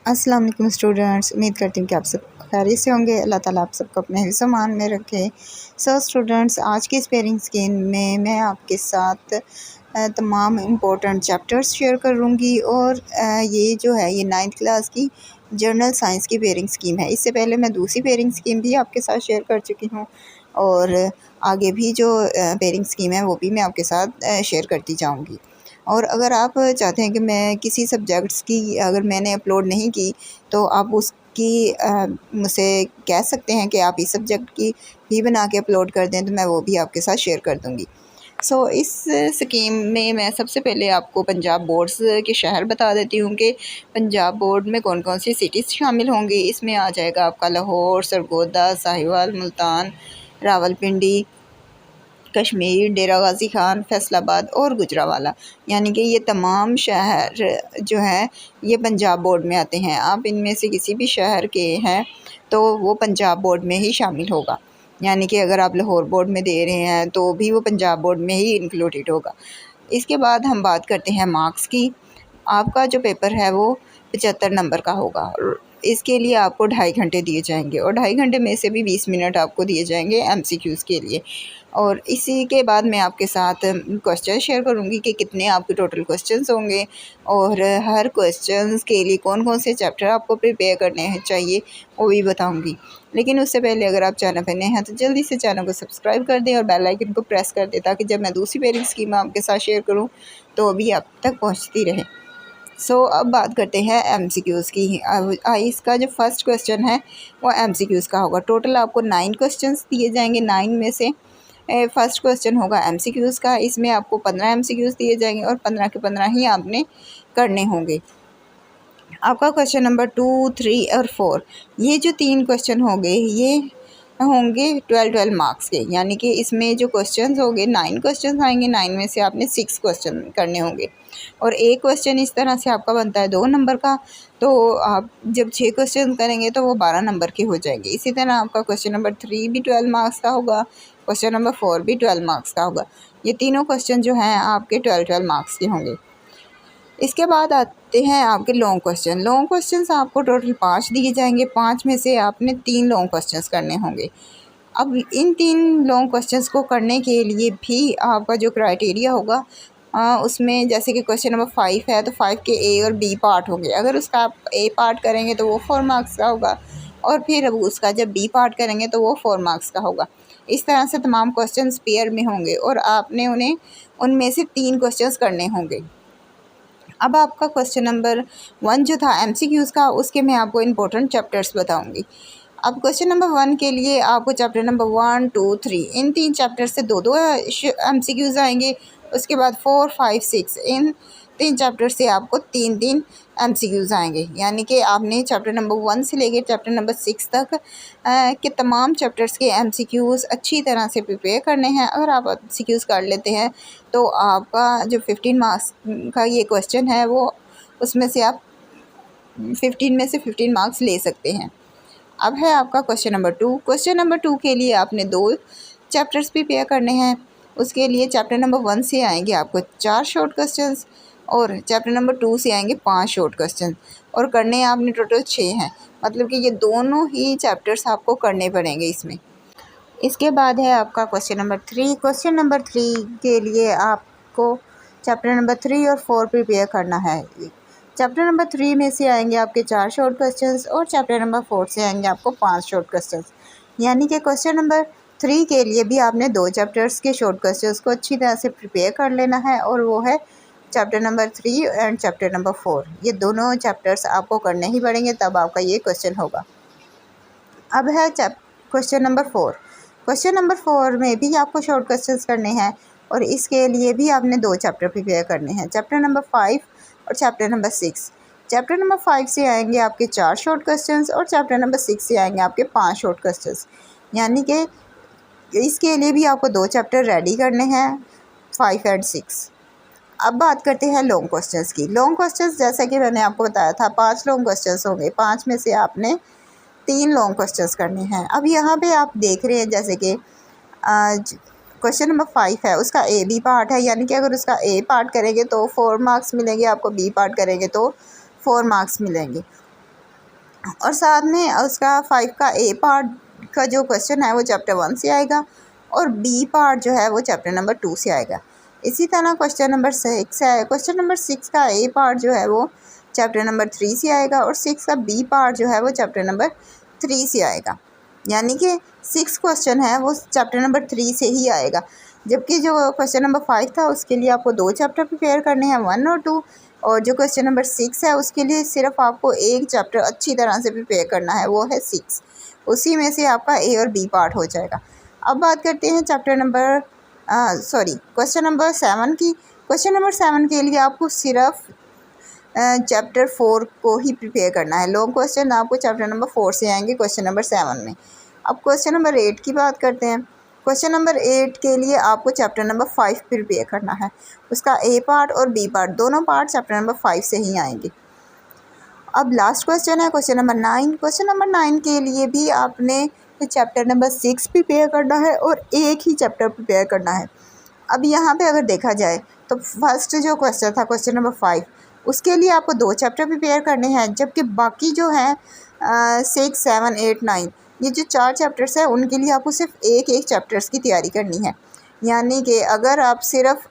अस्सलाम वालेकुम स्टूडेंट्स, उम्मीद करती हूँ कि आप सब खैरियत से होंगे। अल्लाह ताला आप सबको अपने हिफ्ज़ मान में रखे। स्टूडेंट्स, आज की इस पेयरिंग स्कीम में मैं आपके साथ तमाम इम्पोर्टेंट चैप्टर्स शेयर करूँगी और ये जो है ये 9th क्लास की जर्नल साइंस की पेयरिंग स्कीम है। इससे पहले मैं दूसरी पेयरिंग स्कीम भी आपके साथ शेयर कर चुकी हूँ और आगे भी जो पेयरिंग स्कीम है वो भी मैं आपके साथ शेयर करती जाऊँगी। और अगर आप चाहते हैं कि मैं किसी सब्जेक्ट्स की अगर मैंने अपलोड नहीं की तो आप उसकी मुझसे कह सकते हैं कि आप इस सब्जेक्ट की भी बना के अपलोड कर दें, तो मैं वो भी आपके साथ शेयर कर दूँगी। इस स्कीम में मैं सबसे पहले आपको पंजाब बोर्ड्स के शहर बता देती हूँ कि पंजाब बोर्ड में कौन कौन सी सिटीज़ शामिल होंगी। इसमें आ जाएगा आपका लाहौर, सरगोदा, साहिवाल, मुल्तान, रावलपिंडी, कश्मीर, डेरा गाज़ी ख़ान, फैसलाबाद और गुजरावाला, यानी कि ये तमाम शहर जो हैं ये पंजाब बोर्ड में आते हैं। आप इनमें से किसी भी शहर के हैं तो वो पंजाब बोर्ड में ही शामिल होगा, यानी कि अगर आप लाहौर बोर्ड में दे रहे हैं तो भी वो पंजाब बोर्ड में ही इंक्लूडेड होगा। इसके बाद हम बात करते हैं मार्क्स की। आपका जो पेपर है वो 75 नंबर का होगा और इसके लिए आपको 2.5 घंटे दिए जाएंगे और 2.5 घंटे में से भी 20 मिनट आपको दिए जाएंगे MCQs के लिए। और इसी के बाद मैं आपके साथ क्वेश्चन शेयर करूंगी कि कितने आपके टोटल क्वेश्चंस होंगे और हर क्वेश्चंस के लिए कौन कौन से चैप्टर आपको प्रिपेयर करने हैं चाहिए वो भी बताऊंगी। लेकिन उससे पहले अगर आप चैनल पर नए हैं तो जल्दी से चैनल को सब्सक्राइब कर दें और बेल आइकन को प्रेस कर दें ताकि जब मैं दूसरी पेयरिंग स्कीम आपके साथ शेयर करूँ तो अभी आप तक पहुँचती रहे। अब बात करते हैं MCQs की। अब इसका जो फर्स्ट क्वेश्चन है वो MCQs का होगा। टोटल आपको 9 क्वेश्चंस दिए जाएंगे। 9 में से फर्स्ट क्वेश्चन होगा MCQs का। इसमें आपको 15 MCQs दिए जाएंगे और 15 के 15 ही आपने करने होंगे। आपका क्वेश्चन नंबर 2, 3 और 4 ये जो 3 क्वेश्चन होंगे ये होंगे 12 मार्क्स के, यानी कि इसमें जो क्वेश्चंस होंगे 9 क्वेश्चंस आएंगे। 9 में से आपने 6 क्वेश्चन करने होंगे और एक क्वेश्चन इस तरह से आपका बनता है 2 नंबर का। तो आप जब 6 क्वेश्चन करेंगे तो वो 12 नंबर के हो जाएंगे। इसी तरह आपका क्वेश्चन नंबर 3 भी 12 मार्क्स का होगा, क्वेश्चन नंबर 4 भी 12 मार्क्स का होगा। ये तीनों क्वेश्चन जो हैं आपके 12 मार्क्स के होंगे। इसके बाद आते हैं आपके लॉन्ग क्वेश्चन। लॉन्ग क्वेश्चंस आपको टोटल 5 दिए जाएंगे। 5 में से आपने 3 लॉन्ग क्वेश्चंस करने होंगे। अब इन 3 लॉन्ग क्वेश्चंस को करने के लिए भी आपका जो क्राइटेरिया होगा उसमें जैसे कि क्वेश्चन नंबर 5 है तो 5 के A और B पार्ट होंगे। अगर उसका आप A पार्ट करेंगे तो वो 4 मार्क्स का होगा और फिर अब उसका जब B पार्ट करेंगे तो वो 4 मार्क्स का होगा। इस तरह से तमाम क्वेश्चंस पेयर में होंगे और आपने उनमें से 3 क्वेश्चंस करने होंगे। अब आपका क्वेश्चन नंबर 1 जो था MCQs का, उसके मैं आपको इम्पोर्टेंट चैप्टर्स बताऊंगी। अब क्वेश्चन नंबर 1 के लिए आपको चैप्टर नंबर 1, 2, 3 इन 3 चैप्टर से 2-2 MCQs आएंगे। उसके बाद 4, 5, 6 इन 3 चैप्टर से आपको 3-3 MCQs आएंगे, यानी कि आपने चैप्टर नंबर 1 से लेकर चैप्टर नंबर 6 तक के तमाम चैप्टर्स के MCQs अच्छी तरह से प्रिपेयर करने हैं। अगर आप MCQs कर लेते हैं तो आपका जो 15 मार्क्स का ये क्वेश्चन है वो उसमें से आप 15 में से 15 मार्क्स ले सकते हैं। अब है आपका क्वेश्चन नंबर 2। क्वेश्चन नंबर 2 के लिए आपने 2 चैप्टर्स प्रिपेयर करने हैं। उसके लिए चैप्टर नंबर 1 से आएंगे आपको 4 शॉर्ट क्वेश्चंस और चैप्टर नंबर 2 से आएंगे 5 शॉर्ट क्वेश्चन और करने आपने टोटल 6 हैं, मतलब कि ये दोनों ही चैप्टर्स आपको करने पड़ेंगे इसमें। इसके बाद है आपका क्वेश्चन नंबर 3। क्वेश्चन नंबर 3 के लिए आपको चैप्टर नंबर 3 और 4 प्रिपेयर करना है। चैप्टर नंबर 3 में से आएंगे आपके 4 शॉर्ट क्वेश्चंस और चैप्टर नंबर 4 से आएंगे आपको 5 शॉर्ट क्वेश्चंस, यानी कि क्वेश्चन नंबर 3 के लिए भी आपने 2 चैप्टर्स के शॉर्ट क्वेश्चंस को अच्छी तरह से प्रिपेयर कर लेना है और वो है chapter number 3 and chapter number 4। ये दोनों चैप्टर्स आपको करने ही पड़ेंगे, तब आपका ये क्वेश्चन होगा। अब है क्वेश्चन नंबर 4। क्वेश्चन नंबर 4 में भी आपको शॉर्ट क्वेश्चंस करने हैं और इसके लिए भी आपने 2 चैप्टर प्रिपेयर करने हैं, चैप्टर नंबर 5 और चैप्टर नंबर 6। चैप्टर नंबर 5 से आएंगे आपके 4 शॉर्ट क्वेश्चंस और चैप्टर नंबर 6 से आएंगे आपके 5 शॉर्ट क्वेश्चंस, यानी कि इसके लिए भी आपको 2 चैप्टर रेडी करने हैं, 5 एंड 6। अब बात करते हैं लॉन्ग क्वेश्चंस की। लॉन्ग क्वेश्चंस जैसा कि मैंने आपको बताया था 5 लॉन्ग क्वेश्चंस होंगे। 5 में से आपने 3 लॉन्ग क्वेश्चंस करने हैं। अब यहाँ पे आप देख रहे हैं जैसे कि क्वेश्चन नंबर 5 है उसका A B पार्ट है, यानी कि अगर उसका A पार्ट करेंगे तो 4 मार्क्स मिलेंगे, आपको B पार्ट करेंगे तो 4 मार्क्स मिलेंगे। और साथ में उसका 5 का ए पार्ट का जो क्वेश्चन है वो चैप्टर 1 से आएगा और बी पार्ट जो है वो चैप्टर नंबर 2 से आएगा। इसी तरह क्वेश्चन नंबर 6 है, क्वेश्चन नंबर 6 का ए पार्ट जो है वो चैप्टर नंबर 3 से आएगा और 6 का बी पार्ट जो है वो चैप्टर नंबर 3 से आएगा। यानी कि 6 क्वेश्चन है वो चैप्टर नंबर 3 से ही आएगा, जबकि जो क्वेश्चन नंबर 5 था उसके लिए आपको 2 चैप्टर प्रिपेयर करने हैं, 1 और 2, और जो क्वेश्चन नंबर 6 है उसके लिए सिर्फ आपको एक चैप्टर अच्छी तरह से प्रिपेयर करना है, वो है 6। उसी में से आपका ए और बी पार्ट हो जाएगा। अब बात करते हैं क्वेश्चन नंबर 7 की। क्वेश्चन नंबर 7 के लिए आपको सिर्फ चैप्टर 4 को ही प्रिपेयर करना है। लॉन्ग क्वेश्चन आपको चैप्टर नंबर 4 से आएंगे क्वेश्चन नंबर 7 में। अब क्वेश्चन नंबर 8 की बात करते हैं। क्वेश्चन नंबर 8 के लिए आपको चैप्टर नंबर 5 प्रिपेयर करना है। उसका ए पार्ट और बी पार्ट दोनों पार्ट चैप्टर नंबर 5 से ही आएंगे। अब लास्ट क्वेश्चन है क्वेश्चन नंबर 9। क्वेश्चन नंबर 9 के लिए भी आपने चैप्टर नंबर 6 प्रिपेयर करना है और एक ही चैप्टर प्रिपेयर करना है। अब यहाँ पे अगर देखा जाए तो फर्स्ट जो क्वेश्चन था क्वेश्चन नंबर 5, उसके लिए आपको 2 चैप्टर प्रिपेयर करने हैं, जबकि बाकी जो हैं 6, 7, 8, 9 ये जो 4 चैप्टर्स हैं उनके लिए आपको सिर्फ एक एक चैप्टर्स की तैयारी करनी है। यानी कि अगर आप सिर्फ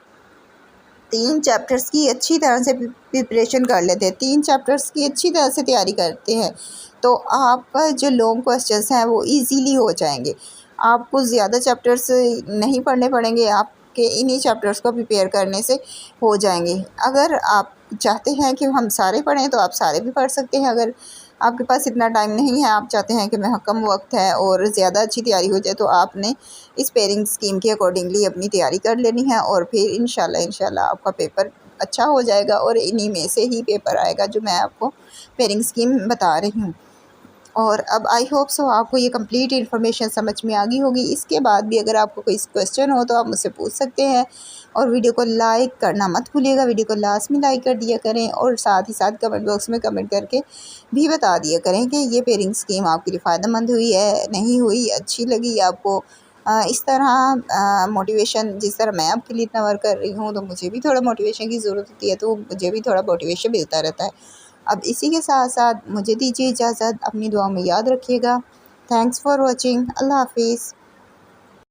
3 चैप्टर्स की अच्छी तरह से प्रिपरेशन कर लेते हैं, 3 चैप्टर्स की अच्छी तरह से तैयारी करते हैं, तो आपका जो लॉन्ग क्वेश्चंस हैं वो इजीली हो जाएंगे। आपको ज़्यादा चैप्टर्स नहीं पढ़ने पड़ेंगे, आपके इन्हीं चैप्टर्स को प्रिपेयर करने से हो जाएंगे। अगर आप चाहते हैं कि हम सारे पढ़ें तो आप सारे भी पढ़ सकते हैं। अगर आपके पास इतना टाइम नहीं है, आप चाहते हैं कि मैं कम वक्त है और ज़्यादा अच्छी तैयारी हो जाए, तो आपने इस पेयरिंग स्कीम के अकॉर्डिंगली अपनी तैयारी कर लेनी है और फिर इंशाल्लाह आपका पेपर अच्छा हो जाएगा और इन्हीं में से ही पेपर आएगा जो मैं आपको पेयरिंग स्कीम बता रही हूँ। और अब आई होप सो आपको ये कंप्लीट इन्फॉर्मेशन समझ में आ गई होगी। इसके बाद भी अगर आपको कोई क्वेश्चन हो तो आप मुझसे पूछ सकते हैं। और वीडियो को लाइक करना मत भूलिएगा, वीडियो को लास्ट में लाइक कर दिया करें और साथ ही साथ कमेंट बॉक्स में कमेंट करके भी बता दिया करें कि ये पेयरिंग स्कीम आपके लिए फ़ायदेमंद हुई है, नहीं हुई, अच्छी लगी आपको। इस तरह मोटिवेशन, जिस तरह मैं आपके लिए इतना वर्क कर रही हूँ तो मुझे भी थोड़ा मोटिवेशन की ज़रूरत होती है, तो मुझे भी थोड़ा मोटिवेशन मिलता रहता है। अब इसी के साथ साथ मुझे दीजिए इजाज़त, अपनी दुआ में याद रखिएगा। Thanks for watching. अल्लाह हाफिज़।